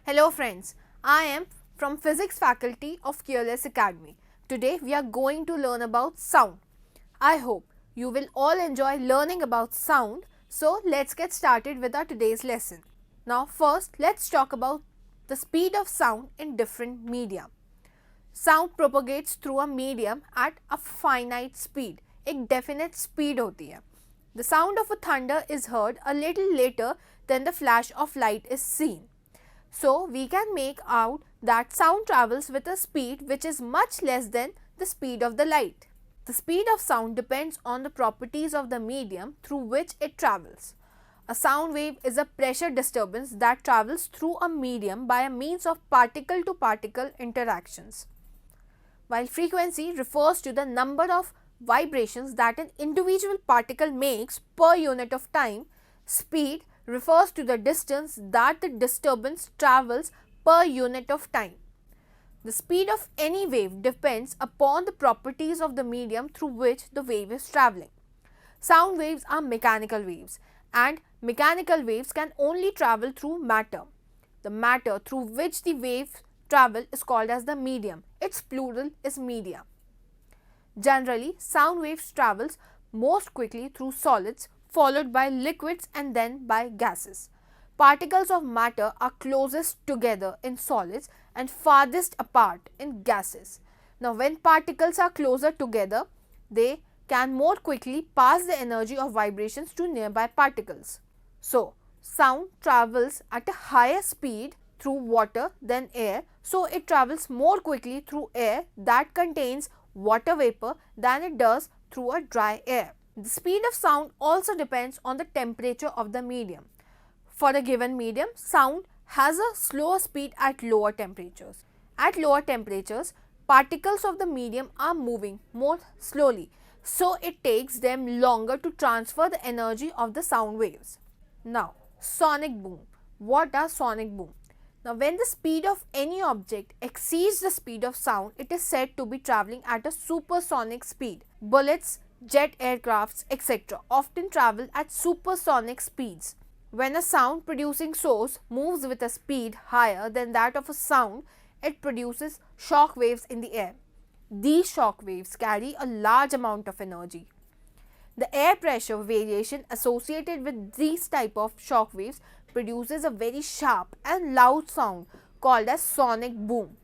Hello friends, I am from Physics faculty of QLS Academy. Today we are going to learn about sound. I hope you will all enjoy learning about sound. So let's get started with our today's lesson. Now first let's talk about the speed of sound in different media. Sound propagates through a medium at a finite speed. एक definite speed होती है. The sound of a thunder is heard a little later than the flash of light is seen. So, we can make out that sound travels with a speed which is much less than the speed of the light. The speed of sound depends on the properties of the medium through which it travels. A sound wave is a pressure disturbance that travels through a medium by a means of particle-to-particle interactions. While frequency refers to the number of vibrations that an individual particle makes per unit of time, speed refers to the distance that the disturbance travels per unit of time. The speed of any wave depends upon the properties of the medium through which the wave is traveling. Sound waves are mechanical waves, and mechanical waves can only travel through matter. The matter through which the waves travel is called as the medium. Its plural is media. Generally, sound waves travels most quickly through solids, followed by liquids and then by gases. Particles of matter are closest together in solids and farthest apart in gases. Now, when particles are closer together, they can more quickly pass the energy of vibrations to nearby particles. So, sound travels at a higher speed through water than air, so it travels more quickly through air that contains water vapor than it does through a dry air. The speed of sound also depends on the temperature of the medium. For a given medium, sound has a slower speed at lower temperatures. At lower temperatures, particles of the medium are moving more slowly, so it takes them longer to transfer the energy of the sound waves. Now, sonic boom. What are sonic boom? Now, when the speed of any object exceeds the speed of sound, it is said to be traveling at a supersonic speed. Bullets, jet aircrafts, etc. often travel at supersonic speeds. When a sound producing source moves with a speed higher than that of a sound, it produces shock waves in the air. These shock waves carry a large amount of energy. The air pressure variation associated with these type of shock waves produces a very sharp and loud sound called as sonic boom.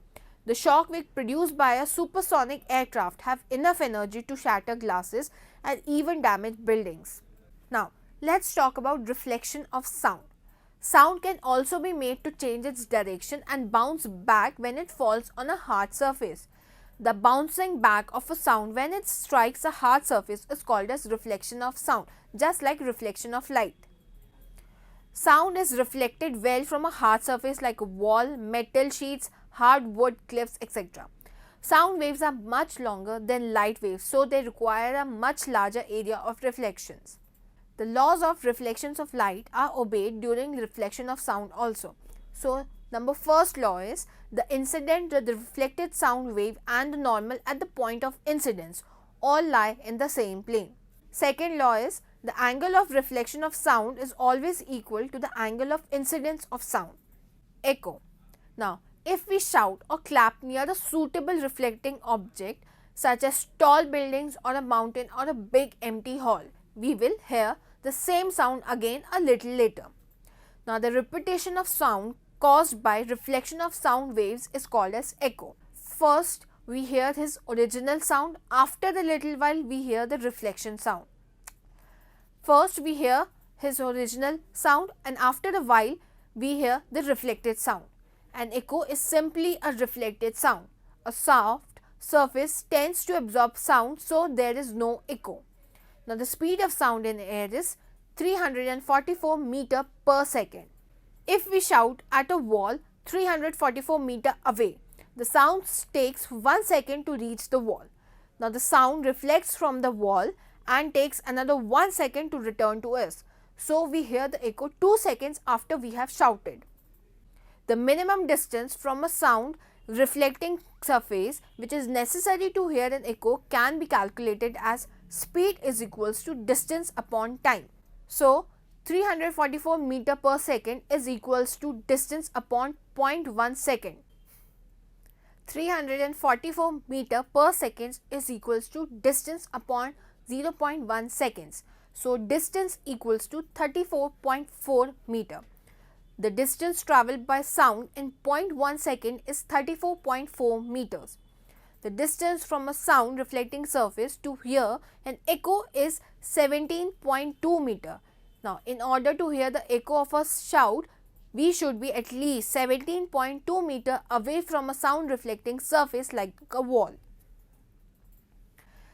The shock wave produced by a supersonic aircraft have enough energy to shatter glasses and even damage buildings. Now, let's talk about reflection of sound. Sound can also be made to change its direction and bounce back when it falls on a hard surface. The bouncing back of a sound when it strikes a hard surface is called as reflection of sound, just like reflection of light. Sound is reflected well from a hard surface like a wall, metal sheets, hard wood, cliffs, etc. Sound waves are much longer than light waves, so they require a much larger area of reflections. The laws of reflections of light are obeyed during reflection of sound also. So, first law is the incident, the reflected sound wave and the normal at the point of incidence all lie in the same plane. Second law is the angle of reflection of sound is always equal to the angle of incidence of sound. Echo. Now, if we shout or clap near a suitable reflecting object such as tall buildings or a mountain or a big empty hall, we will hear the same sound again a little later. Now, the repetition of sound caused by reflection of sound waves is called as echo. First, we hear his original sound. After a little while, we hear the reflection sound. First, we hear his original sound, and after a while, we hear the reflected sound. An echo is simply a reflected sound. A soft surface tends to absorb sound, so there is no echo. Now, the speed of sound in air is 344 meter per second. If we shout at a wall 344 meter away, the sound takes 1 second to reach the wall. Now, the sound reflects from the wall and takes another 1 second to return to us. So, we hear the echo 2 seconds after we have shouted. The minimum distance from a sound reflecting surface which is necessary to hear an echo can be calculated as speed is equals to distance upon time. So, 344 meter per second is equals to distance upon 0.1 second. 344 meter per second is equals to distance upon 0.1 seconds. So distance equals to 34.4 meter. The distance travelled by sound in 0.1 second is 34.4 meters. The distance from a sound reflecting surface to hear an echo is 17.2 meter. Now, in order to hear the echo of a shout, we should be at least 17.2 meter away from a sound reflecting surface like a wall.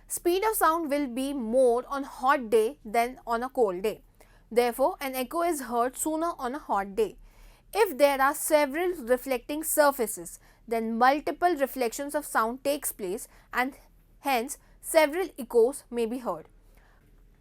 Speed of sound will be more on hot day than on a cold day. Therefore, an echo is heard sooner on a hot day. If there are several reflecting surfaces, then multiple reflections of sound takes place and hence several echoes may be heard.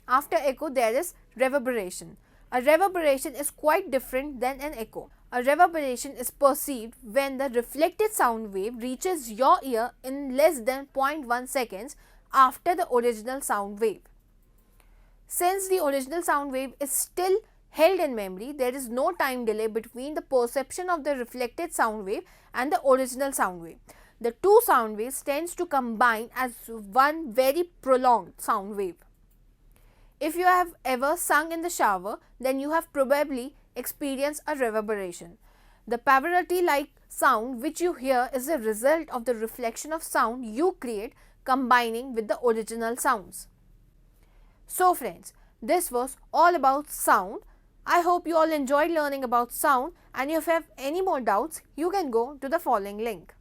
After echo, there is reverberation. A reverberation is quite different than an echo. A reverberation is perceived when the reflected sound wave reaches your ear in less than 0.1 seconds after the original sound wave. Since the original sound wave is still held in memory, there is no time delay between the perception of the reflected sound wave and the original sound wave. The two sound waves tends to combine as one very prolonged sound wave. If you have ever sung in the shower, then you have probably experienced a reverberation. The Pavarotti-like sound which you hear is a result of the reflection of sound you create combining with the original sounds. So friends, this was all about sound. I hope you all enjoyed learning about sound, and if you have any more doubts, you can go to the following link.